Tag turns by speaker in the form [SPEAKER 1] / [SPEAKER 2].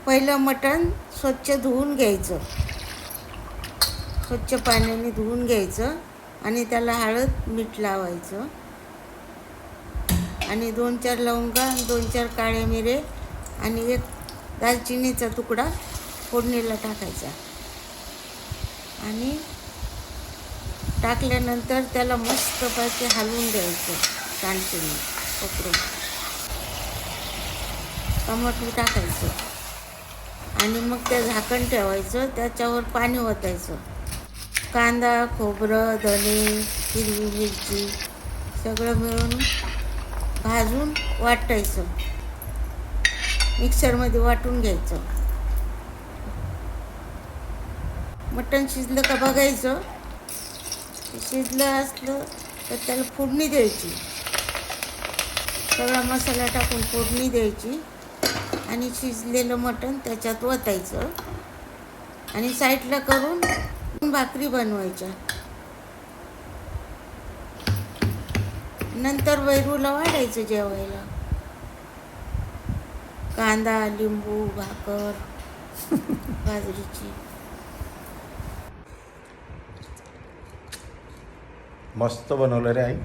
[SPEAKER 1] पहिलं मटण स्वच्छ धुवून घ्यायचं, स्वच्छ पाण्याने धुवून घ्यायचं आणि त्याला हळद मीठ लावायचं आणि 2-4 लवंगा, 2-4 काळे मिरे आणि 1 दालचिनीचा तुकडा फोडणीला टाकायचा आणि टाकल्यानंतर त्याला मस्तपैकी हलवून द्यायचं सांडतीने पकडून. टमाटर टाकायचं आणि मग त्या झाकण ठेवायचं, त्याच्यावर पाणी ओतायचं. कांदा, खोबरं, धने, हिरवी मिरची सगळं मिळून भाजून वाटायचं, मिक्सरमध्ये वाटून घ्यायचं. मटण शिजलं का बघायचं, शिजलं असलं तर त्याला फोडणी द्यायची, सगळा मसाला टाकून फोडणी द्यायची आणि शिजलेलं मटण त्याच्यात ओतायचं आणि साईडला करून भाकरी बनवायच्या. नंतर वैरूला वाढायचं जेवायला. कांदा, लिंबू, भाकर बाजरीची.
[SPEAKER 2] मस्त बनवलं रे आई.